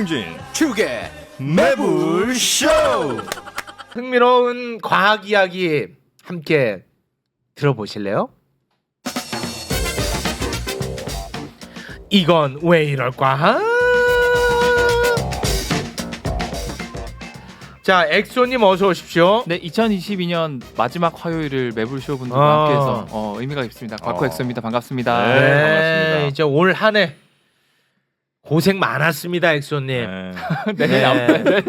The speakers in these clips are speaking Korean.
김용진 축의 매불쇼. 흥미로운 과학 이야기 함께 들어보실래요? 이건 왜 이럴까? 자, 엑소님 어서 오십시오. 네, 2022년 마지막 화요일을 매불쇼 분들과 함께해서 의미가 깊습니다. 과코 엑소입니다. 반갑습니다. 네, 반갑습니다. 이제 올 한 해 고생 많았습니다, 엑소님.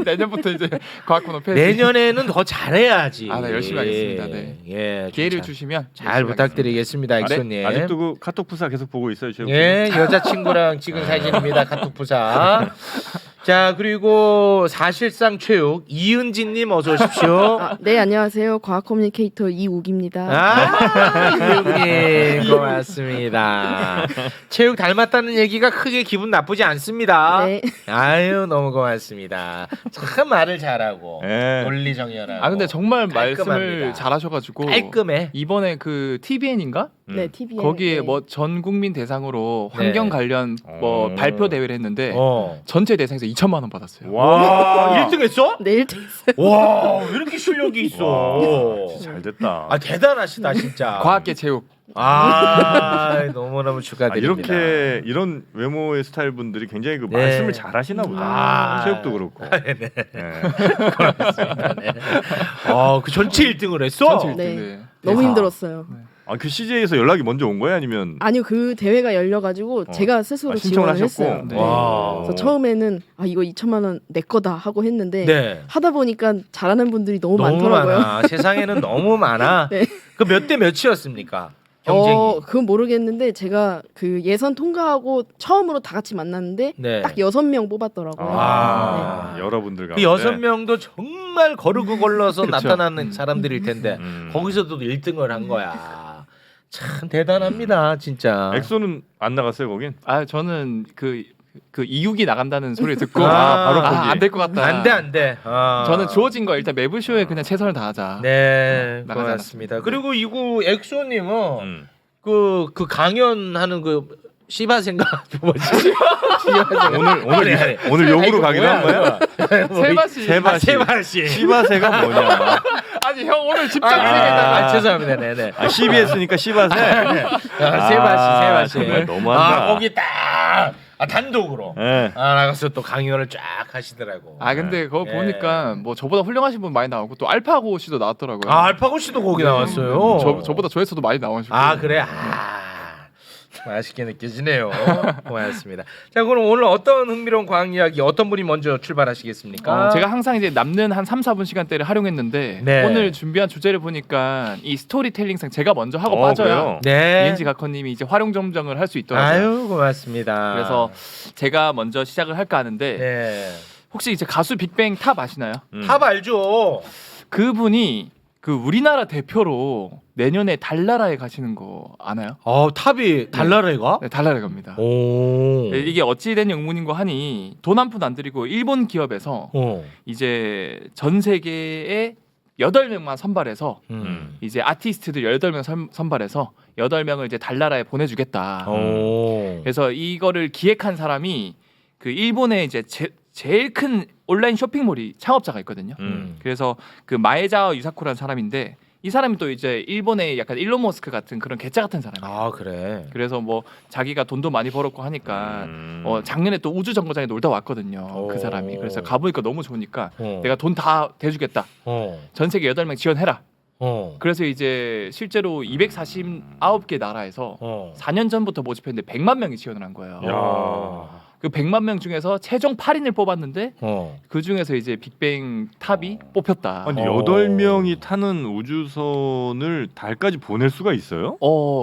내년부터 이제 과학 코너 폐지. 내년에는 더 잘해야지. 네, 열심히 하겠습니다. 네. 예, 기회를 진짜 주시면 잘 부탁드리겠습니다, 엑소님. 아직도 그 카톡 프사 계속 보고 있어요, 최욱. 예, 여자친구랑 찍은 사진입니다. 카톡 부사. 자, 그리고 사실상 최욱 이은진님 어서 오십시오. 네, 안녕하세요. 과학 커뮤니케이터 이욱입니다. 이은님 고맙습니다. 최욱 닮았다는 얘기가 크게 기분 나쁘지 않습니다. 네. 아유, 너무 고맙습니다. 참 말을 잘하고 예. 논리정연하고. 근데 정말 깔끔합니다. 말씀을 잘하셔가지고 깔끔해. 이번에 그 TVN인가? 네, TVN. 거기에 네. 뭐 전 국민 대상으로 환경 네. 관련 뭐 발표 대회를 했는데 전체 대상에서 2천만 원 받았어요. 와, 1등 했어? 네, 1등 했어요. 와, 왜 이렇게 실력이 있어? 와, 잘 됐다. 아, 대단하시다 진짜. 과학계 체육. 너무너무 축하드립니다. 이렇게 이런 외모의 스타일 분들이 굉장히 그 네. 말씀을 잘하시나 보다. 체육도 그렇고. 네. 예. 그 전체 1등을 했어? 전체 1등. 네. 네. 너무 대박. 힘들었어요. 아, 그 CJ에서 연락이 먼저 온 거예요, 아니면? 아니요, 그 대회가 열려가지고 제가 스스로 신청을 지원을 하셨고. 했어요. 네. 와. 그래서 처음에는 이거 2천만 원 내 거다 하고 했는데 네. 하다 보니까 잘하는 분들이 너무 너무 많더라고요. 많아. 세상에는 너무 많아. 네. 그 몇 대 몇이었습니까? 경쟁이. 그건 모르겠는데 제가 그 예선 통과하고 처음으로 다 같이 만났는데 네. 딱 6명 뽑았더라고요. 아. 여러분들 그 가운데. 6명도 정말 거르고 걸러서 그쵸. 나타나는 사람들일 텐데 거기서도 1등을 한 거야. 참 대단합니다, 진짜. 엑소는 안 나갔어요, 거긴? 저는 그 이육이 나간다는 소리를 듣고 바로 거기. 안 될 것 같다. 안 돼. 저는 주어진 거 일단 매불쇼에 그냥 최선을 다하자. 네, 나가지 고맙습니다. 않았습니다. 그리고 이거 엑소님은 음. 그 강연하는 그 씨바생가 뭐지? 오늘 욕으로 가기로 한 거야? 세바씨. 세바씨. 시바세가 뭐냐? 아니 형 오늘 집중해야겠다. 죄송합니다. 네네. CBS니까 시바세. 세바씨. 정말 너무한다. 거기 딱 단독으로 예. 나가서 또 강연을 쫙 하시더라고. 근데 그거 예. 보니까 뭐 저보다 훌륭하신 분 많이 나오고 또 알파고 씨도 나왔더라고요. 알파고 씨도 거기 나왔어요. 저보다 조회수도 많이 나오시고. 그래. 맛있게 느껴지네요. 고맙습니다. 자, 그럼 오늘 어떤 흥미로운 과학 이야기 어떤 분이 먼저 출발하시겠습니까? 제가 항상 이제 남는 한 3, 4분 시간대를 활용했는데 네. 오늘 준비한 주제를 보니까 이 스토리텔링상 제가 먼저 하고 빠져야 그래요? 네. 이은지 각커님이 이제 활용 점정을 할 수 있더라고요. 아유, 고맙습니다. 그래서 제가 먼저 시작을 할까 하는데 네. 혹시 이제 가수 빅뱅 탑 아시나요? 탑 알죠? 그분이 그 우리나라 대표로 내년에 달나라에 가시는 거 아나요? 탑이 달나라에 가? 네, 달나라에 갑니다. 오. 네, 이게 어찌된 영문인 거 하니 돈 한 푼 안 들이고 일본 기업에서 이제 전 세계에 8명만 선발해서 이제 아티스트들 18명 선발해서 8명을 이제 달나라에 보내주겠다. 그래서 이거를 기획한 사람이 그 일본에 이제 제일 큰 온라인 쇼핑몰이 창업자가 있거든요. 그래서 그 마에자와 유사코라는 사람인데 이 사람이 또 이제 일본의 약간 일론 머스크 같은 그런 개짜 같은 사람이에요. 그래. 그래서 뭐 자기가 돈도 많이 벌었고 하니까 작년에 또 우주 정거장에 놀다 왔거든요. 그 사람이. 그래서 가보니까 너무 좋으니까 내가 돈 다 대주겠다. 전 세계 8명 지원해라. 그래서 이제 실제로 249개 나라에서 4년 전부터 모집했는데 100만 명이 지원을 한 거예요. 야. 그 100만 명 중에서 최종 8인을 뽑았는데 그 중에서 이제 빅뱅 탑이 뽑혔다. 아니 8명이 타는 우주선을 달까지 보낼 수가 있어요?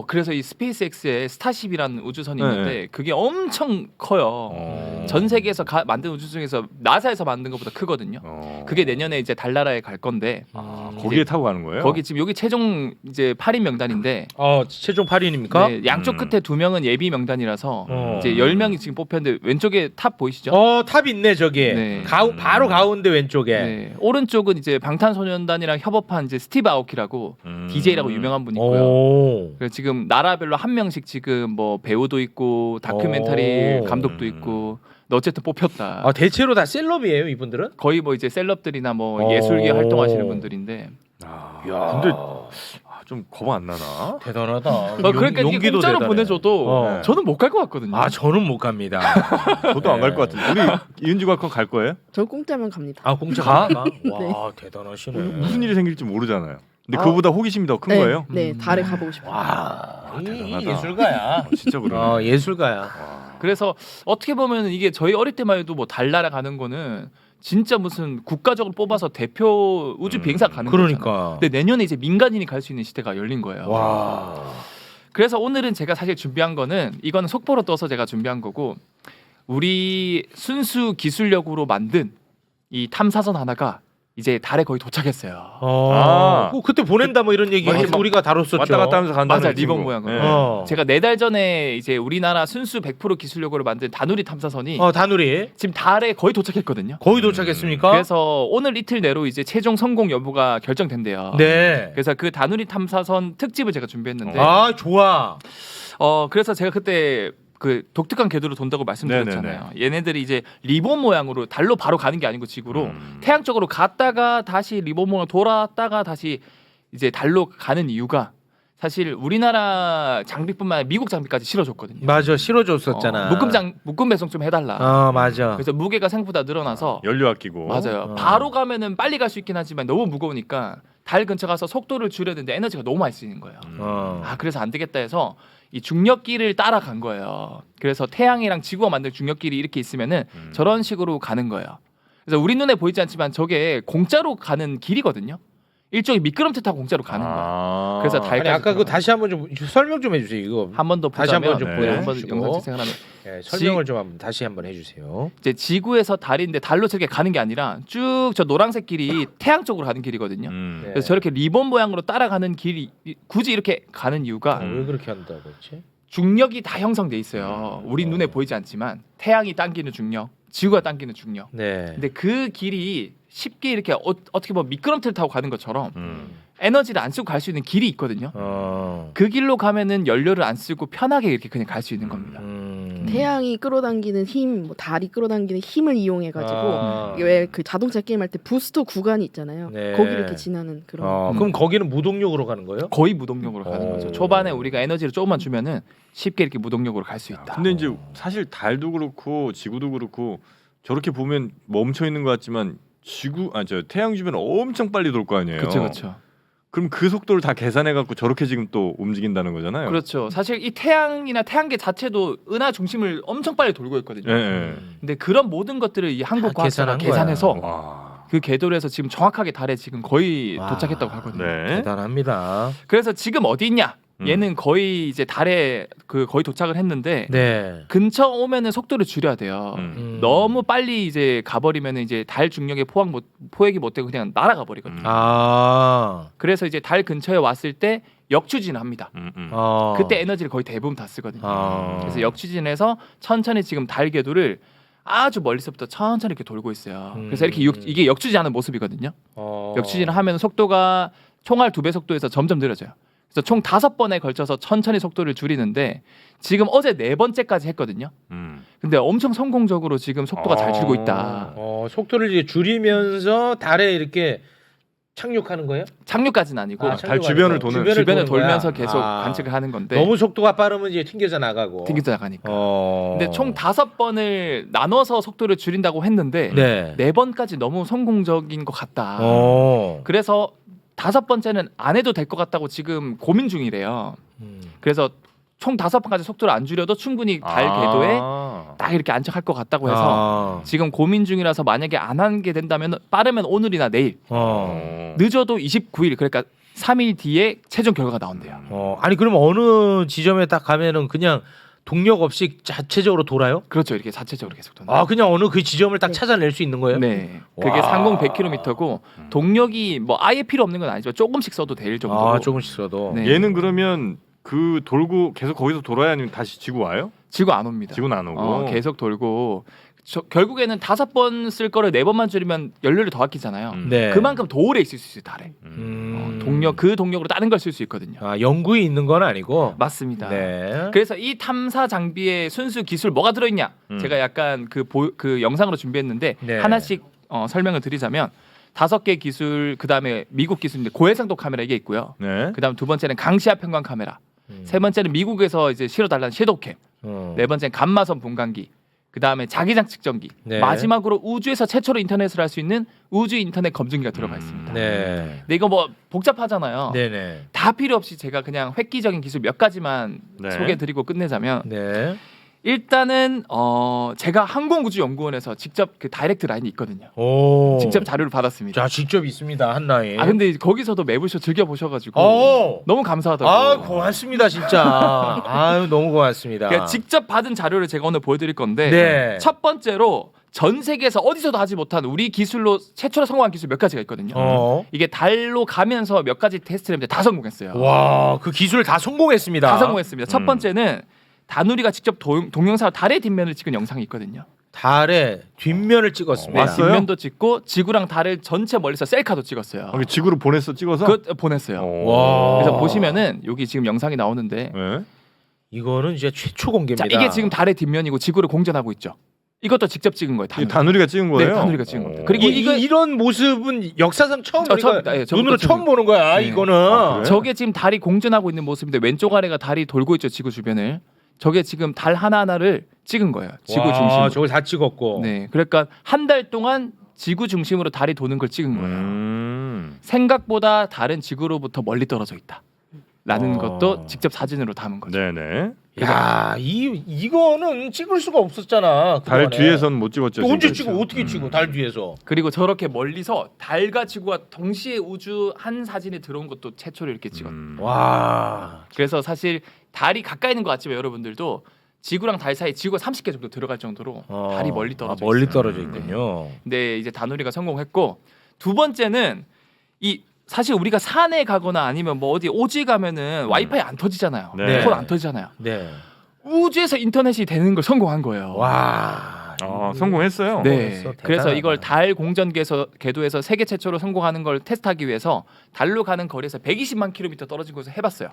그래서 이 스페이스X에 스타쉽이라는 우주선이 있는데 그게 엄청 커요. 전 세계에서 만든 우주 중에서 나사에서 만든 것보다 크거든요. 그게 내년에 이제 달나라에 갈 건데 거기에 타고 가는 거예요? 거기 지금 여기 최종 이제 8인 명단인데 최종 8인입니까? 네, 양쪽 끝에 2명은 예비 명단이라서 이제 10명이 지금 뽑혔는데 왼쪽에 탑 보이시죠? 탑 있네 저기. 네. 바로 가운데 왼쪽에. 네. 오른쪽은 이제 방탄소년단이랑 협업한 이제 스티브 아오키라고 DJ라고 유명한 분이 있고요. 오. 그래서 지금 나라별로 한 명씩 지금 뭐 배우도 있고 다큐멘터리 오. 감독도 있고 근데 어쨌든 뽑혔다. 대체로 다 셀럽이에요 이분들은? 거의 뭐 이제 셀럽들이나 뭐 오. 예술계 활동하시는 분들인데. 야, 근데 좀 겁 안 나나? 대단하다. 그러니까 이게 공짜로 대단해. 보내줘도 네. 저는 못 갈 것 같거든요. 저는 못 갑니다. 저도 안 갈 것 같은데. 우리 이은지가 갈 거예요? 저 공짜면 갑니다. 공짜 가? 와 네. 대단하시네. 무슨 일이 생길지 모르잖아요. 근데 그보다 호기심이 더 큰 네, 거예요? 네, 달에 가보고 싶어요. 와 대단하다. 예술가야. 진짜 그러네. 예술가야. 와. 그래서 어떻게 보면 이게 저희 어릴 때만 해도 뭐 달 날아가는 거는 진짜 무슨 국가적으로 뽑아서 대표 우주 비행사 가는 거잖아요. 그러니까. 근데 내년에 이제 민간인이 갈 수 있는 시대가 열린 거예요. 와. 그래서 오늘은 제가 사실 준비한 거는 이거는 속보로 떠서 제가 준비한 거고 우리 순수 기술력으로 만든 이 탐사선 하나가 이제 달에 거의 도착했어요. 그때 보낸다 뭐 이런 얘기 맞아, 막 우리가 다뤘었죠. 왔다 갔다 하면서 간다는 맞아, 친구. 리본 모양으로. 네. 제가 4달 전에 이제 우리나라 순수 100% 기술력으로 만든 다누리 탐사선이 다누리 지금 달에 거의 도착했거든요. 거의 도착했습니까? 그래서 오늘 이틀 내로 이제 최종 성공 여부가 결정된대요. 네. 그래서 그 다누리 탐사선 특집을 제가 준비했는데 좋아. 그래서 제가 그때 그 독특한 궤도로 돈다고 말씀드렸잖아요. 얘네들이 이제 리본 모양으로 달로 바로 가는 게 아니고 지구로 태양 쪽으로 갔다가 다시 리본 모양 돌아왔다가 다시 이제 달로 가는 이유가 사실 우리나라 장비뿐만 아니라 미국 장비까지 실어줬거든요. 맞아, 실어줬었잖아. 묶음 배송 좀 해달라. 맞아. 그래서 무게가 생각보다 늘어나서 연료 아끼고. 맞아요. 바로 가면은 빨리 갈 수 있긴 하지만 너무 무거우니까 달 근처 가서 속도를 줄여야 되는데 에너지가 너무 많이 쓰이는 거예요. 그래서 안 되겠다 해서 이 중력기를 따라간 거예요. 그래서 태양이랑 지구가 만든 중력길이 이렇게 있으면은 저런 식으로 가는 거예요. 그래서 우리 눈에 보이지 않지만 저게 공짜로 가는 길이거든요. 일종의 미끄럼틀 타고 공짜로 가는 거예요. 그래서 달까지 아까 그거 다시 한번 좀 설명 좀 해주세요. 이거 한 번 더 다시 한번 보자면 좀 한번 보여주시고. 영상 재생하면 설명을 좀 다시 한번 해주세요. 이제 지구에서 달인데 달로 저렇게 가는 게 아니라 쭉 저 노란색 길이 태양 쪽으로 가는 길이거든요. 네. 그래서 저렇게 리본 모양으로 따라가는 길이 굳이 이렇게 가는 이유가 왜 그렇게 한다고 했지? 중력이 다 형성돼 있어요. 우리 눈에 보이지 않지만 태양이 당기는 중력, 지구가 당기는 중력. 네. 근데 그 길이 쉽게 이렇게 어떻게 보면 미끄럼틀 타고 가는 것처럼 에너지를 안 쓰고 갈 수 있는 길이 있거든요. 그 길로 가면은 연료를 안 쓰고 편하게 이렇게 그냥 갈 수 있는 겁니다. 태양이 끌어당기는 힘, 뭐 달이 끌어당기는 힘을 이용해가지고 왜 그 자동차 게임 할 때 부스터 구간이 있잖아요. 네. 거기 이렇게 지나는 그런. 그럼 거기는 무동력으로 가는 거예요? 거의 무동력으로 가는 거죠. 초반에 우리가 에너지를 조금만 주면은 쉽게 이렇게 무동력으로 갈 수 있다. 근데 이제 사실 달도 그렇고 지구도 그렇고 저렇게 보면 멈춰 있는 것 같지만 태양 주변 엄청 빨리 돌 거 아니에요. 그렇죠. 그럼 그 속도를 다 계산해 갖고 저렇게 지금 또 움직인다는 거잖아요. 그렇죠. 사실 이 태양이나 태양계 자체도 은하 중심을 엄청 빨리 돌고 있거든요. 네. 근데 그런 모든 것들을 이 한국 과학자가 계산한 계산해서 와. 그 궤도로 해서 지금 정확하게 달에 지금 거의 와. 도착했다고 하거든요. 네. 대단합니다. 그래서 지금 어디 있냐? 얘는 거의 이제 달에 거의 도착을 했는데 네. 근처 오면은 속도를 줄여야 돼요. 너무 빨리 이제 가버리면은 이제 달 중력에 포획이 못 되고 그냥 날아가 버리거든요. 그래서 이제 달 근처에 왔을 때 역추진을 합니다. 그때 에너지를 거의 대부분 다 쓰거든요. 그래서 역추진해서 천천히 지금 달 궤도를 아주 멀리서부터 천천히 이렇게 돌고 있어요. 그래서 이렇게 이게 역추진하는 모습이거든요. 역추진을 하면 속도가 총알 2배 속도에서 점점 느려져요. 그래서 총 5번에 걸쳐서 천천히 속도를 줄이는데 지금 어제 4번째까지 했거든요. 근데 엄청 성공적으로 지금 속도가 잘 줄고 있다. 속도를 이제 줄이면서 달에 이렇게 착륙하는 거예요? 착륙까지는 아니고 달 주변을 주변을 돌면서 거야? 계속 관측을 하는 건데 너무 속도가 빠르면 이제 튕겨져 나가고. 튕겨져 나가니까. 근데 총 5번을 나눠서 속도를 줄인다고 했는데 네. 4번까지 너무 성공적인 것 같다. 그래서 5번째는 안 해도 될 것 같다고 지금 고민 중이래요. 그래서 총 5번까지 속도를 안 줄여도 충분히 달 궤도에 딱 이렇게 안착할 것 같다고 해서 지금 고민 중이라서 만약에 안 하게 된다면 빠르면 오늘이나 내일 늦어도 29일 그러니까 3일 뒤에 최종 결과가 나온대요. 아니 그럼 어느 지점에 딱 가면은 그냥 동력 없이 자체적으로 돌아요? 그렇죠. 이렇게 자체적으로 계속 도는. 그냥 어느 그 지점을 딱 찾아낼 수 있는 거예요? 네. 그게 상공 100km고 동력이 뭐 아예 필요 없는 건 아니지만 조금씩 써도 될 정도로. 조금씩 써도. 네. 얘는 그러면 그 돌고 계속 거기서 돌아야 아니면 다시 지구 와요? 지구 안 옵니다. 지구는 안 오고. 계속 돌고 결국에는 5번 쓸 거를 4번만 줄이면 연료를 더 아끼잖아요. 네. 그만큼 더 오래 있을 수 있어요 달에. 동력 그 동력으로 다른 걸 쓸 수 있거든요. 아, 영구에 있는 건 아니고. 맞습니다. 네. 그래서 이 탐사 장비의 순수 기술 뭐가 들어있냐? 제가 약간 그 영상으로 준비했는데 네. 하나씩 설명을 드리자면 5개 기술 그다음에 미국 기술인데 고해상도 카메라 이게 있고요. 네. 그다음 두 번째는 강시야 편광 카메라. 세 번째는 미국에서 이제 실어달라는 섀도우캠. 네 번째는 감마선 분광기. 그다음에 자기장 측정기. 네. 마지막으로 우주에서 최초로 인터넷을 할 수 있는 우주 인터넷 검증기가 들어가 있습니다. 네. 근데 이거 뭐 복잡하잖아요. 네네. 다 필요 없이 제가 그냥 획기적인 기술 몇 가지만 네. 소개드리고 끝내자면 네. 일단은 제가 항공우주연구원에서 직접 그 다이렉트 라인이 있거든요. 오. 직접 자료를 받았습니다. 자, 직접 있습니다. 한라인. 아 근데 거기서도 매부쇼 즐겨 보셔가지고 오. 너무 감사하다고. 아, 고맙습니다, 진짜. 아유, 너무 고맙습니다. 그러니까 직접 받은 자료를 제가 오늘 보여드릴 건데 네. 첫 번째로 전 세계에서 어디서도 하지 못한 우리 기술로 최초로 성공한 기술 몇 가지가 있거든요. 이게 달로 가면서 몇 가지 테스트를 했는데 다 성공했어요. 와, 그 기술 다 성공했습니다. 다 성공했습니다. 첫 번째는 다누리가 직접 동영상으로 달의 뒷면을 찍은 영상이 있거든요. 달의 뒷면을 찍었습니다. 왔어요? 뒷면도 찍고 지구랑 달을 전체 멀리서 셀카도 찍었어요. 여기 지구로 보냈어 찍어서. 그거 보냈어요. 와. 그래서 보시면은 여기 지금 영상이 나오는데 네. 이거는 이제 최초 공개입니다. 자, 이게 지금 달의 뒷면이고 지구를 공전하고 있죠. 이것도 직접 찍은 거예요. 이 다누리가 찍은 거예요. 네, 다누리가 찍은 겁니다. 그리고 이거 이런 모습은 역사상 처음 우리가 처음입니다. 예, 눈으로 저부터 처음 보는 거야. 네. 이거는. 그래요? 저게 지금 달이 공전하고 있는 모습인데 왼쪽 아래가 달이 돌고 있죠. 지구 주변을. 저게 지금 달 하나하나를 찍은 거예요. 지구 와, 중심으로. 저걸 다 찍었고. 네, 그러니까 한 달 동안 지구 중심으로 달이 도는 걸 찍은 거예요. 생각보다 달은 지구로부터 멀리 떨어져 있다. 라는 것도 직접 사진으로 담은 거죠. 네네. 야, 이거는 찍을 수가 없었잖아. 달 그동안에. 뒤에선 못 찍었죠. 또 언제 지금. 찍어? 어떻게 찍어? 달 뒤에서. 그리고 저렇게 멀리서 달과 지구가 동시에 우주 한 사진에 들어온 것도 최초로 이렇게 찍었어요. 와. 그래서 사실 달이 가까이 있는 것 같지만 여러분들도 지구랑 달 사이 지구가 30개 정도 들어갈 정도로 달이 멀리 떨어져 멀리 있어요. 떨어져 있군요. 근데 이제 다누리가 성공했고 두 번째는 이 사실 우리가 산에 가거나 아니면 뭐 어디 오지 가면은 와이파이 안 터지잖아요. 네. 폰 안 터지잖아요. 네. 우주에서 인터넷이 되는 걸 성공한 거예요. 와. 성공했어요. 네. 성공했어. 그래서 대단하다. 이걸 달 공전 궤도에서 세계 최초로 성공하는 걸 테스트하기 위해서 달로 가는 거리에서 120만 킬로미터 떨어진 곳에서 해봤어요.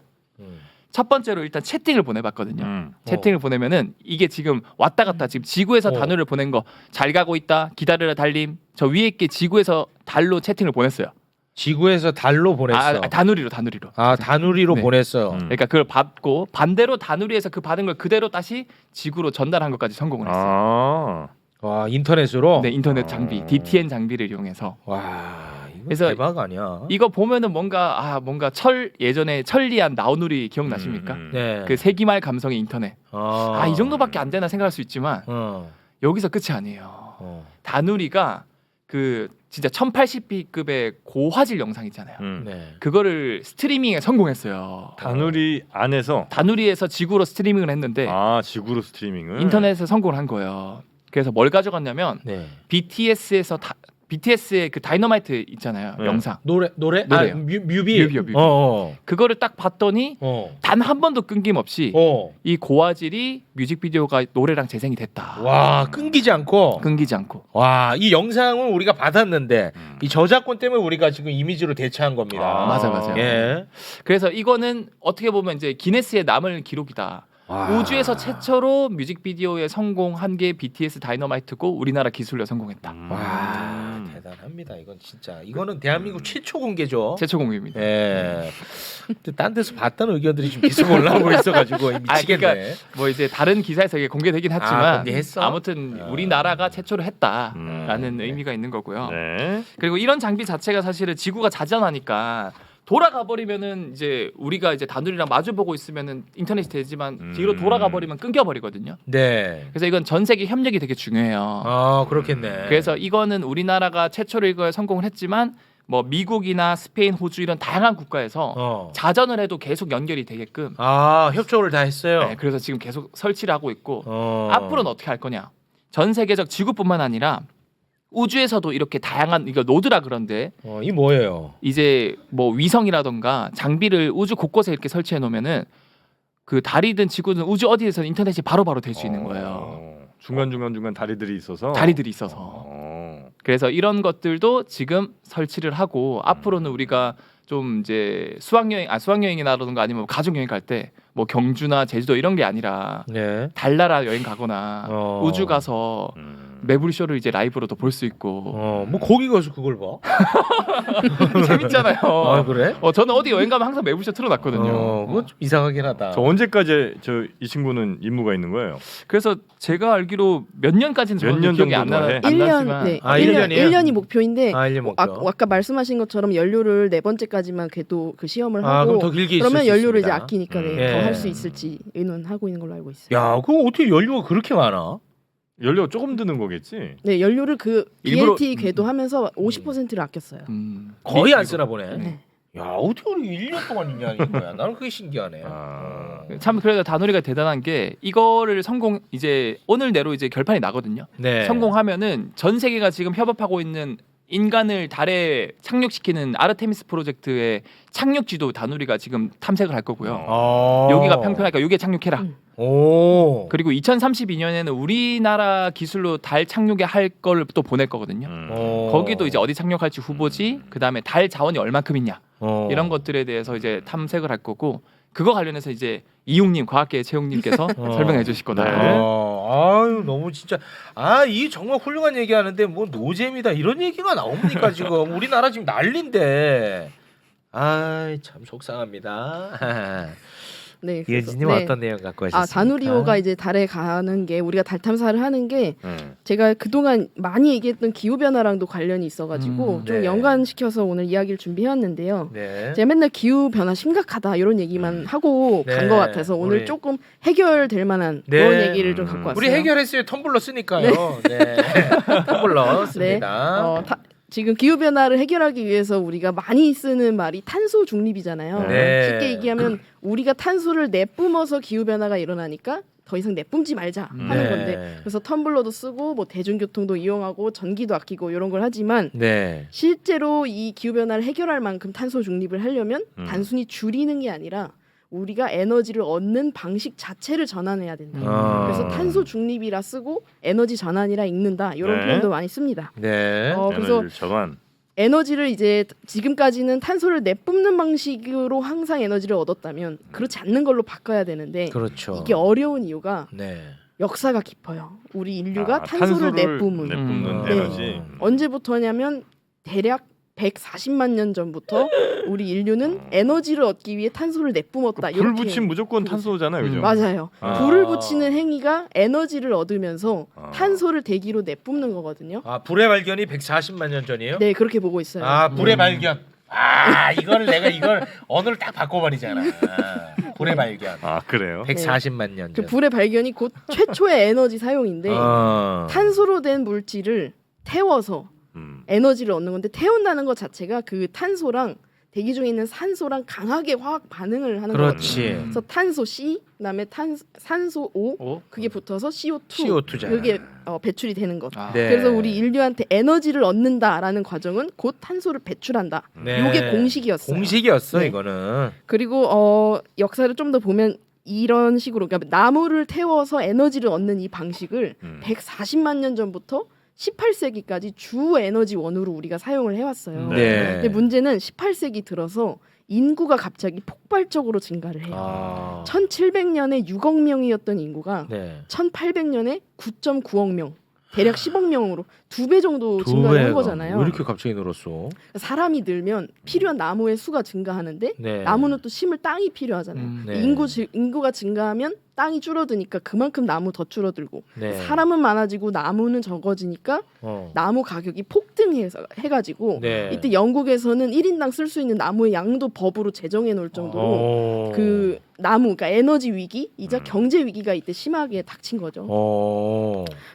첫 번째로 일단 채팅을 보내봤거든요. 채팅을 보내면은 이게 지금 왔다 갔다 지금 지구에서 다누리를 보낸 거 잘 가고 있다 기다려라 달님 저 위에 있게 지구에서 달로 채팅을 보냈어요. 지구에서 달로 보냈어. 다누리로. 아, 다누리로 네. 보냈어요. 그러니까 그걸 받고 반대로 다누리에서 그 받은 걸 그대로 다시 지구로 전달한 것까지 성공을 했어요. 와, 인터넷으로. 네, 인터넷 장비 DTN 장비를 이용해서. 와, 이거 그래서 대박 아니야? 이거 보면은 뭔가 예전에 천리안 나우누리 기억나십니까? 네. 그 세기말 감성의 인터넷. 이 정도밖에 안 되나 생각할 수 있지만 여기서 끝이 아니에요. 다누리가 그 진짜 1080p급의 고화질 영상 있잖아요. 네. 그거를 스트리밍에 성공했어요. 다누리 안에서 다누리에서 지구로 스트리밍을 했는데 지구로 스트리밍을 인터넷에 성공을 한 거예요. 그래서 뭘 가져갔냐면 네. BTS의 그 다이너마이트 있잖아요. 네. 영상. 노래요? 뮤비요. 그거를 딱 봤더니 단 한 번도 끊김없이 이 고화질이 뮤직비디오가 노래랑 재생이 됐다. 와, 끊기지 않고. 끊기지 않고. 와, 이 영상을 우리가 받았는데 이 저작권 때문에 우리가 지금 이미지로 대체한 겁니다. 맞아요. 예. 그래서 이거는 어떻게 보면 이제 기네스에 남을 기록이다. 우주에서 최초로 뮤직비디오에 성공한 게 BTS 다이너마이트고 우리나라 기술로 성공했다. 와, 대단합니다. 이건 진짜. 이거는 대한민국 최초 공개죠. 최초 공개입니다. 예. 근데 딴 데서 봤다는 의견들이 지금 계속 올라오고 있어가지고 미치겠네. 그러니까 뭐 이제 다른 기사에서 이게 공개되긴 했지만 공개했어? 아무튼 우리나라가 최초로 했다라는 의미가 있는 거고요. 네. 그리고 이런 장비 자체가 사실은 지구가 자전하니까 돌아가 버리면은 이제 우리가 이제 다누리랑 마주 보고 있으면은 인터넷이 되지만 뒤로 돌아가 버리면 끊겨 버리거든요. 네. 그래서 이건 전 세계 협력이 되게 중요해요. 그렇겠네. 그래서 이거는 우리나라가 최초로 이거에 성공을 했지만 뭐 미국이나 스페인, 호주 이런 다양한 국가에서 자전을 해도 계속 연결이 되게끔 협조를 다 했어요. 네, 그래서 지금 계속 설치를 하고 있고 앞으로는 어떻게 할 거냐? 전 세계적 지구뿐만 아니라 우주에서도 이렇게 다양한 이거 노드라 그런데 이 뭐예요? 이제 뭐 위성이라던가 장비를 우주 곳곳에 이렇게 설치해 놓으면은 그 달이든 지구든 우주 어디에서는 인터넷이 바로바로 될 수 있는 거예요. 중간 다리들이 있어서. 다리들이 있어서. 그래서 이런 것들도 지금 설치를 하고 앞으로는 우리가 좀 이제 수학여행이나라든가 아니면 가족 여행 갈 때 뭐 경주나 제주도 이런 게 아니라 네. 달나라 여행 가거나 우주 가서 매불쇼를 이제 라이브로도 볼 수 있고. 뭐 거기 가서 그걸 봐? 재밌잖아요. 아 그래? 저는 어디 여행 가면 항상 매불쇼 틀어놨거든요. 그거 좀 이상하긴 하다. 저 언제까지 이 친구는 임무가 있는 거예요? 그래서 제가 알기로 몇 년까지는 몇 년 기억이 안 정도 해? 1년, 나지만 네. 아, 1년이 목표인데 1년 목표. 아까 말씀하신 것처럼 연료를 4번째까지만 궤도 그 시험을 하고 그럼 더 길게 그러면 있을 수 연료를 이제 있습니다. 아끼니까 예. 더 할 수 있을지 의논하고 있는 걸로 알고 있어요. 야, 그거 어떻게 연료가 그렇게 많아? 연료가 조금 드는 거겠지. 네, 연료를 그 일부러- BLT 궤도 하면서 50%를 아꼈어요. 거의 안 쓰나 보네. 네. 야, 어떻게 우리 1년 동안 있냐는 거야. 나는 그게 신기하네. 참 그래도 다누리가 대단한 게 이거를 이제 오늘 내로 이제 결판이 나거든요. 네. 성공하면은 전 세계가 지금 협업하고 있는 인간을 달에 착륙시키는 아르테미스 프로젝트의 착륙지도 다누리가 지금 탐색을 할 거고요. 여기가 평평하니까 여기에 착륙해라. 오. 그리고 2032년에는 우리나라 기술로 달 착륙에 할 걸 또 보낼 거거든요. 거기도 이제 어디 착륙할지 후보지, 그 다음에 달 자원이 얼만큼 있냐 이런 것들에 대해서 이제 탐색을 할 거고 그거 관련해서 이제 이용님 과학계의 최용님께서 설명해 주실 거다. 아유 너무 진짜 이 정말 훌륭한 얘기하는데 뭐 노잼이다 이런 얘기가 나옵니까 지금 우리나라 지금 난리인데 참 속상합니다. 네. 그래서- 이은지님 네. 어떤 내용 갖고 하셨습니까? 다누리호가 이제 달에 가는 게 우리가 달 탐사를 하는 게 제가 그동안 많이 얘기했던 기후 변화랑도 관련이 있어가지고 좀 네. 연관시켜서 오늘 이야기를 준비해왔는데요. 네. 제가 맨날 기후 변화 심각하다 이런 얘기만 하고 네. 간 것 같아서 오늘 우리- 조금 해결될 만한 네. 그런 얘기를 좀 갖고 왔어요. 우리 해결했어요. 텀블러 쓰니까요. 네. 텀블러 씁니다. 지금 기후 변화를 해결하기 위해서 우리가 많이 쓰는 말이 탄소 중립이잖아요. 네. 쉽게 얘기하면 우리가 탄소를 내뿜어서 기후 변화가 일어나니까 더 이상 내뿜지 말자 하는 네. 건데 그래서 텀블러도 쓰고 뭐 대중교통도 이용하고 전기도 아끼고 이런 걸 하지만 네. 실제로 이 기후 변화를 해결할 만큼 탄소 중립을 하려면 단순히 줄이는 게 아니라 우리가 에너지를 얻는 방식 자체를 전환해야 된다. 그래서 탄소 중립이라 쓰고 에너지 전환이라 읽는다. 이런 네. 표현도 많이 씁니다. 네. 그래서 전환. 에너지를 이제 지금까지는 탄소를 내뿜는 방식으로 항상 에너지를 얻었다면 그렇지 않는 걸로 바꿔야 되는데 그렇죠. 이게 어려운 이유가 네. 역사가 깊어요. 우리 인류가 탄소를 내뿜은 내뿜는 네. 에너지. 언제부터냐면 대략 140만 년 전부터 우리 인류는 에너지를 얻기 위해 탄소를 내뿜었다. 불 붙이면 무조건 탄소잖아요, 그죠? 맞아요. 아. 불을 붙이는 행위가 에너지를 얻으면서 탄소를 대기로 내뿜는 거거든요. 불의 발견이 140만 년 전이에요? 네, 그렇게 보고 있어요. 불의 발견. 이걸 언어를 딱 바꿔버리잖아. 불의 발견. 그래요? 140만 년 그 전. 불의 발견이 곧 최초의 에너지 사용인데 탄소로 된 물질을 태워서 에너지를 얻는 건데 태운다는 것 자체가 그 탄소랑 대기 중에 있는 산소랑 강하게 화학 반응을 하는 그렇지. 거거든요. 그래서 탄소 C, 그다음에 산소 O, 그게 붙어서 CO2. CO2잖아. 그게 배출이 되는 것. 네. 그래서 우리 인류한테 에너지를 얻는다라는 과정은 곧 탄소를 배출한다. 네. 이게 공식이었어요. 공식이었어 네. 이거는. 그리고 역사를 좀 더 보면 이런 식으로 그러니까 나무를 태워서 에너지를 얻는 이 방식을 140만 년 전부터 18세기까지 주 에너지 원으로 우리가 사용을 해왔어요. 네. 근데 문제는 18세기 들어서 인구가 갑자기 폭발적으로 증가를 해요. 1700년에 6억 명이었던 인구가 네. 1800년에 9.9억 명, 대략 10억 명으로 2배 정도 증가를 한 거잖아요. 왜 이렇게 갑자기 늘었어? 사람이 늘면 필요한 나무의 수가 증가하는데 네. 나무는 또 심을 땅이 필요하잖아요. 네. 인구가 증가하면 땅이 줄어드니까 그만큼 나무 더 줄어들고 네. 사람은 많아지고 나무는 적어지니까 나무 가격이 폭등해가지고 네. 이때 영국에서는 1인당 쓸 수 있는 나무의 양도 법으로 제정해 놓을 정도로 그 나무, 그러니까 에너지 위기이자 경제 위기가 이때 심하게 닥친 거죠.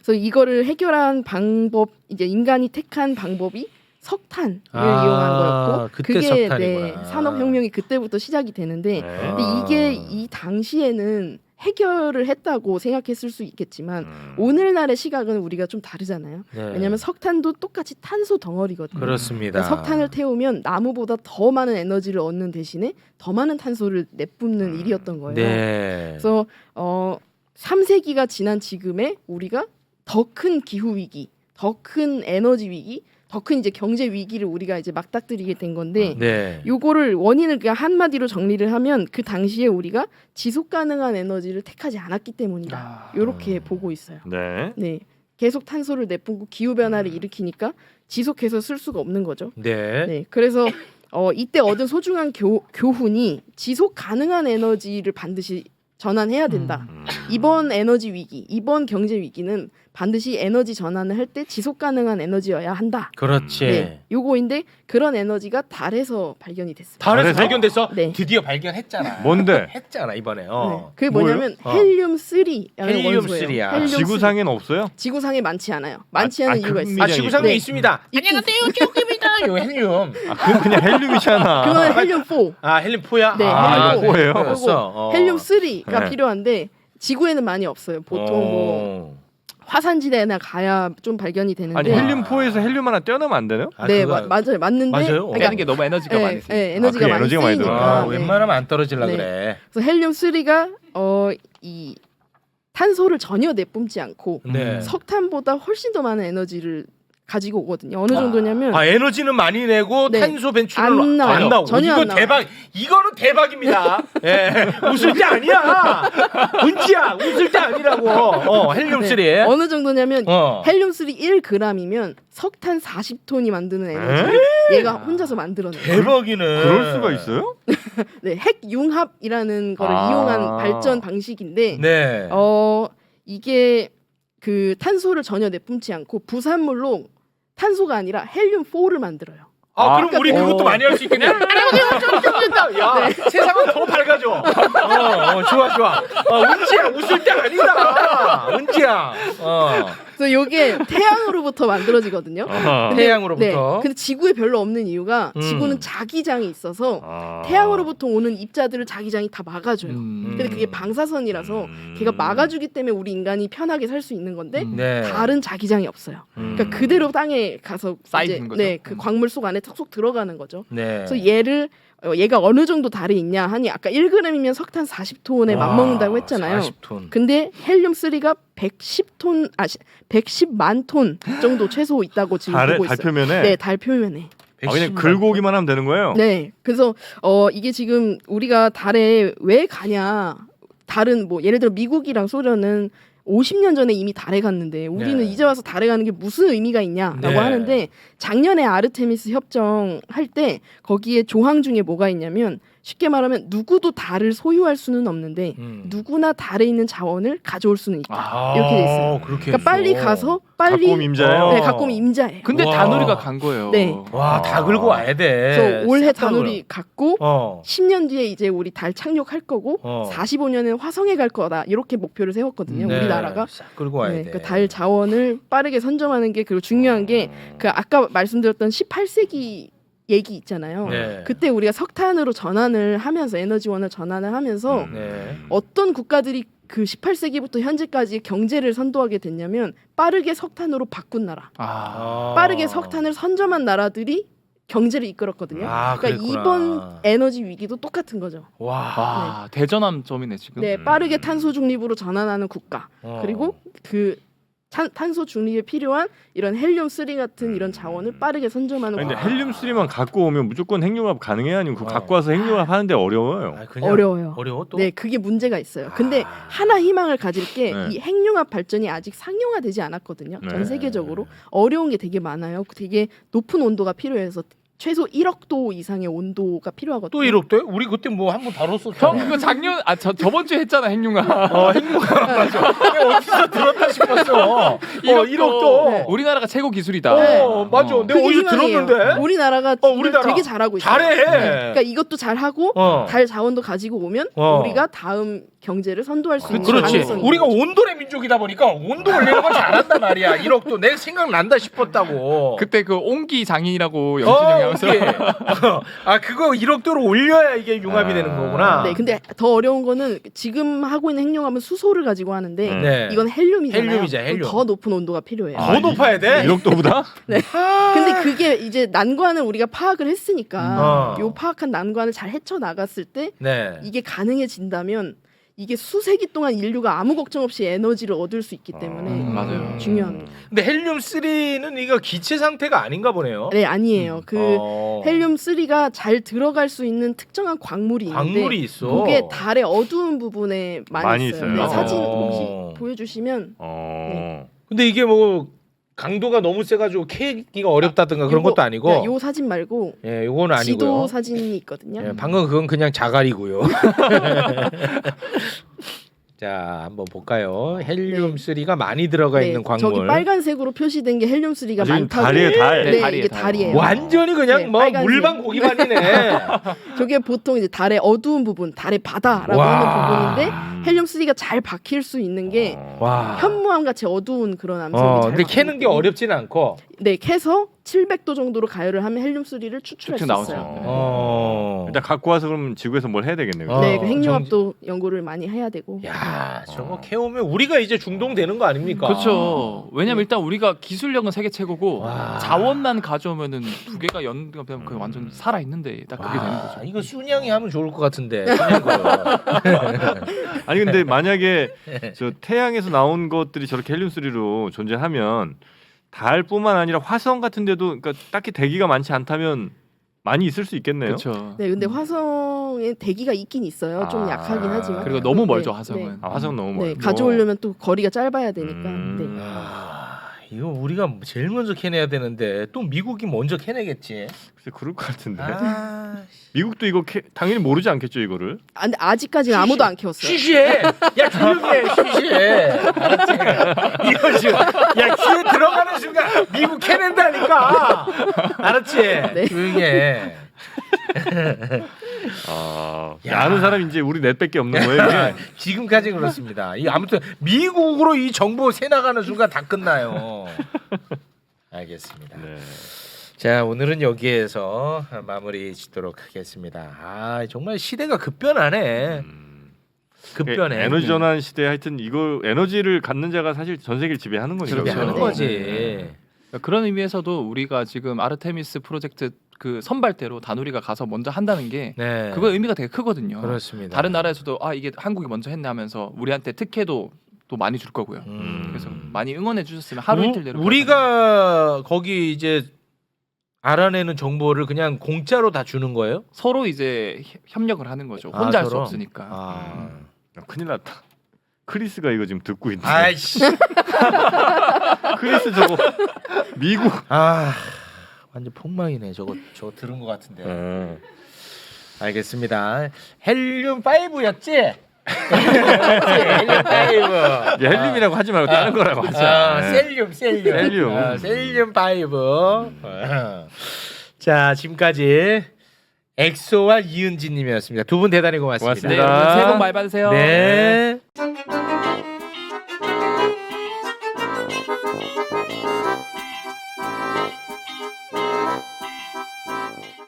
그래서 이거를 해결한 방법, 이제 인간이 택한 방법이 석탄을 이용한 거였고 그때 그게 석탄이구나. 산업혁명이 그때부터 시작이 되는데 근데 이게 이 당시에는 해결을 했다고 생각했을 수 있겠지만 오늘날의 시각은 우리가 좀 다르잖아요. 네. 왜냐하면 석탄도 똑같이 탄소 덩어리거든요. 그렇습니다. 그러니까 석탄을 태우면 나무보다 더 많은 에너지를 얻는 대신에 더 많은 탄소를 내뿜는 일이었던 거예요. 네. 그래서 3세기가 지난 지금에 우리가 더 큰 기후 위기, 더 큰 에너지 위기, 더 큰 이제 경제 위기를 우리가 이제 맞닥뜨리게 된 건데 네. 요거를 원인을 그냥 한마디로 정리를 하면 그 당시에 우리가 지속 가능한 에너지를 택하지 않았기 때문이다. 이렇게 보고 있어요. 네. 네. 계속 탄소를 내뿜고 기후 변화를 일으키니까 지속해서 쓸 수가 없는 거죠. 네. 네. 그래서 이때 얻은 소중한 교훈이 지속 가능한 에너지를 반드시 전환해야 된다. 이번 에너지 위기, 이번 경제 위기는 반드시 에너지 전환을 할 때 지속 가능한 에너지여야 한다. 그렇지. 네, 요거인데 그런 에너지가 달에서 발견이 됐습니다. 달에서 달에서? 발견됐어? 네. 드디어 발견했잖아. 뭔데? 했잖아 이번에. 네. 그게 뭐냐면 헬륨 3라는 헬륨 원소예요. 3야. 헬륨 3. 지구상엔 없어요? 지구상에 많지 않아요. 많지 않은 이유가 있어요. 아 지구상에 네. 있습니다. 안녕하세요, 쪼끼입니다. 요 헬륨. 그건 그냥 헬륨이잖아. 그건 헬륨 4. 아 헬륨 4야? 네, 아, 헬륨 4예요? 그랬어. 헬륨 3가 네. 필요한데 지구에는 많이 없어요. 보통 뭐 화산지대나 가야 좀 발견이 되는데. 아니 헬륨4에서 헬륨 하나 떼어내면 안 되나요? 아, 네, 그거- 맞아요. 맞는데 맞아요? 그러니까 빼는 게 너무 에너지가 많이 쓰니까. 에너지가 그게 많이 에너지가 많이 쓰이니까. 들어가. 아, 네. 웬만하면 안 떨어질라 네. 그래. 그래서 헬륨 3가 이 탄소를 전혀 내뿜지 않고 네. 석탄보다 훨씬 더 많은 에너지를 가지고 오거든요. 어느 정도냐면 아 에너지는 많이 내고 네. 탄소 배출은 안 나와요. 나오고. 전혀 이거 안 나와요. 대박. 이거는 대박입니다. 예. 웃을 때 아니야. 은지야 웃을 때 아니라고. 헬륨 네. 3. 어느 정도냐면 어. 헬륨 3 1g이면 석탄 40톤이 만드는 에너지를 얘가 혼자서 만들어내요. 대박이네. 그럴 수가 있어요? 네, 핵융합이라는 거를 아. 이용한 발전 방식인데 네. 이게 그 탄소를 전혀 내뿜지 않고 부산물로 탄소가 아니라 헬륨 4를 만들어요. 아, 그럼 우리 그러니까 그것도 많이 할 수 있겠네. 야, 세상은 더 밝아져. 좋아. 은지야 웃을 때 아니다. 은지야. 그래서 이게 태양으로부터 만들어지거든요. 아하. 근데- 태양으로부터. 네, 근데 지구에 별로 없는 이유가 음. 지구는 자기장이 있어서 아. 태양으로부터 오는 입자들을 자기장이 다 막아줘요. 음. 근데 그게 방사선이라서 걔가 막아주기 때문에 우리 인간이 편하게 살 수 있는 건데 네. 다른 자기장이 없어요. 그러니까 그대로 땅에 가서 쌓이는 거죠. 네, 그 광물 속 안에 쏙쏙 들어가는 거죠. 네. 그래서 얘가 어느 정도 달에 있냐 하니 아까 1g이면 석탄 40톤에 맞먹는다고 했잖아요. 40톤. 근데 헬륨 3가 110만 톤 정도 최소 있다고 지금 달에 보고 있어요. 달 표면에 네, 달 표면에. 그냥 긁고 오기만 하면 되는 거예요? 네. 그래서 이게 지금 우리가 달에 왜 가냐? 달은 뭐 예를 들어 미국이랑 소련은 50년 전에 이미 달에 갔는데 우리는 네. 이제 와서 달에 가는 게 무슨 의미가 있냐라고 네. 하는데 작년에 아르테미스 협정 할 때 거기에 조항 중에 뭐가 있냐면 쉽게 말하면 누구도 달을 소유할 수는 없는데 누구나 달에 있는 자원을 가져올 수는 있다. 이렇게 돼 있어요. 그렇게 그러니까 빨리 했어. 가서 빨리 갖고 오면 임자예요? 네, 갖고 오면 임자예요. 근데 와. 다누리가 간 거예요. 네. 와, 다 긁고 와야 돼. 그래서 올해 싹다 다누리 갔고 긁어. 10년 뒤에 이제 우리 달 착륙할 거고 45년에는 화성에 갈 거다 이렇게 목표를 세웠거든요. 네. 우리나라가. 싹 긁고 와야 돼. 그 달 자원을 빠르게 선점하는 게 그리고 중요한 게 그 아까 말씀드렸던 18세기 얘기 있잖아요. 네. 그때 우리가 석탄으로 전환을 하면서 에너지원을 전환을 하면서 네. 어떤 국가들이 그 18세기부터 현재까지 경제를 선도하게 됐냐면 빠르게 석탄으로 바꾼 나라, 빠르게 석탄을 선점한 나라들이 경제를 이끌었거든요. 아, 그러니까 그랬구나. 이번 에너지 위기도 똑같은 거죠. 와. 와, 대전함점이네 지금. 네, 빠르게 탄소 중립으로 전환하는 국가. 그리고 그 탄소 중립에 필요한 이런 헬륨 3 같은 이런 자원을 빠르게 선점하는 아니, 근데 국가. 헬륨 3만 갖고 오면 무조건 핵융합 가능해야 아니면 그거 어. 갖고 와서 핵융합 하는데 어려워요. 아, 그냥 어려워요. 어려워 또. 네, 그게 문제가 있어요. 근데 하나 희망을 가질 게 네. 이 핵융합 발전이 아직 상용화되지 않았거든요. 네. 전 세계적으로 어려운 게 되게 많아요. 되게 높은 온도가 필요해서 최소 1억 도 이상의 온도가 필요하거든요. 또 1억도요? 우리 그때 뭐 한 번 다뤘었죠. 형 그거 작년 저번 주에 했잖아 핵융합. 행복한 맞아. 내가 어디서 들었다 싶었어. 1억도. 네. 우리나라가 최고 기술이다. 맞아. 내가 그게 어디서 희망이에요. 들었는데. 우리나라가 우리나라. 되게 잘하고 있어요. 잘해. 그러니까 이것도 잘하고 어. 달 자원도 가지고 오면 우리가 다음 경제를 선도할 수 있는 그렇지. 가능성이 우리가 있는 거죠. 온돌의 민족이다 보니까 온도 올리는 걸 잘한단 말이야. 1억도 내가 생각난다 싶었다고. 그때 그 옹기 장인이라고 영진이 형이 하면서. 아 그거 1억도로 올려야 이게 융합이 아. 되는 거구나. 네, 근데 더 어려운 거는 지금 하고 있는 핵융합은 수소를 가지고 하는데 네. 이건 헬륨이잖아요. 헬륨이죠, 헬륨. 그럼 더 높은 온도가 필요해요. 더 높아야 돼? 1억도보다? 네. 근데 그게 이제 난관을 우리가 파악을 했으니까 요 파악한 난관을 잘 헤쳐 나갔을 때 네. 이게 가능해진다면 이게 수세기 동안 인류가 아무 걱정 없이 에너지를 얻을 수 있기 때문에 맞아요. 중요합니다. 근데 헬륨 3는 이거 기체 상태가 아닌가 보네요. 네, 아니에요. 그 헬륨 3가 잘 들어갈 수 있는 특정한 광물이 있는데 광물이 있어. 그게 달의 어두운 부분에 많이, 많이 있어요. 있어요. 네, 사진 어. 혹시 보여주시면 근데 이게 뭐 강도가 너무 세가지고 캐기가 어렵다든가 그런 것도 아니고. 네, 요 사진 말고 예, 요거는 아니고요. 지도 사진이 있거든요. 예, 방금 그건 그냥 자갈이고요. 자, 한번 볼까요? 헬륨 3가 많이 들어가 있는 광물. 저기 빨간색으로 표시된 게 헬륨 3가 지금 많다고. 달이에요, 달. 네, 네, 달이에요, 이게 달. 달이에요. 완전히 그냥 네, 뭐 빨간색. 물방 고기반이네. 저게 보통 이제 달의 어두운 부분, 달의 바다라고 와. 하는 부분인데 헬륨 3가 잘 박힐 수 있는 게 와. 현무암 같이 어두운 그런 암석이 잘 근데 박히기 캐는 게 때문에 어렵지는 않고. 네, 캐서 700도 정도로 가열을 하면 헬륨 3를 추출할 수 나오죠. 있어요. 일단 갖고 와서 그럼 지구에서 뭘 해야 되겠네요. 어. 네, 그 핵융합도 연구를 많이 해야 되고. 야, 저거 캐오면 우리가 이제 중동되는 거 아닙니까? 그렇죠. 왜냐면 일단 우리가 기술력은 세계 최고고 와. 자원만 가져오면은 두 개가 연결되면 그 완전 살아 있는데 딱 그게 되는 거죠. 이거 순양이 하면 좋을 것 같은데. 순양거. 아니 근데 만약에 저 태양에서 나온 것들이 저렇게 헬륨3로 존재하면 달뿐만 아니라 화성 같은 데도 그러니까 딱히 대기가 많지 않다면 많이 있을 수 있겠네요. 그렇죠. 네, 근데 화성에 대기가 있긴 있어요. 좀 아. 약하긴 하지만. 그리고 너무 멀죠 네, 화성은. 네. 아, 화성 너무 멀고. 네, 가져오려면 또 거리가 짧아야 되니까. 네. 아, 이거 우리가 제일 먼저 캐내야 되는데 또 미국이 먼저 캐내겠지. 글쎄 그럴 것 같은데. 아, 미국도 이거 당연히 모르지 않겠죠 이거를. 아, 근데 아직까지는 아무도 안 키웠어요. 쉬쉬해. 야 조용히 해. 쉬쉬해. 알았지? 이거 지금 야 귀에 들어가는 순간 미국 캐낸다니까. 알았지? 네. 조용히 해. 야. 아는 사람 이제 우리 넷밖에 없는 거예요. 이게. 지금까지 그렇습니다. 이 아무튼 미국으로 이 정보 새 나가는 순간 다 끝나요. 알겠습니다. 네. 자, 오늘은 여기에서 마무리 짓도록 하겠습니다. 아, 정말 시대가 급변하네. 급변해. 에너지 전환 시대 하여튼 이거 에너지를 갖는 자가 사실 전 세계를 지배하는 거니까. 그렇죠. 하는 네. 거지. 그러니까 그런 의미에서도 우리가 지금 아르테미스 프로젝트 그 선발대로 다누리가 가서 먼저 한다는 게 네. 그거 의미가 되게 크거든요. 그렇습니다. 다른 나라에서도 아 이게 한국이 먼저 했네 하면서 우리한테 특혜도 또 많이 줄 거고요. 그래서 많이 응원해 주셨으면 하루 이틀 내로 우리가 거기 이제 알아내는 정보를 그냥 공짜로 다 주는 거예요? 서로 이제 협력을 하는 거죠. 아, 혼자 할 수 서로? 없으니까. 아. 야, 큰일 났다. 크리스가 이거 지금 듣고 있네. 아이씨. 크리스 저거 미국. 아. 완전 폭망이네. 저거 들은 것 같은데. 알겠습니다. 헬륨 5였지? 헬륨 5. 이제 헬륨이라고 하지 말고 다른 거라고 하자. 셀륨. 셀륨. 셀륨 5. 자, 지금까지 엑소와 이은지님이었습니다. 두 분 대단히 고맙습니다. 고맙습니다. 네, 여러분 새해 복 많이 받으세요. 네.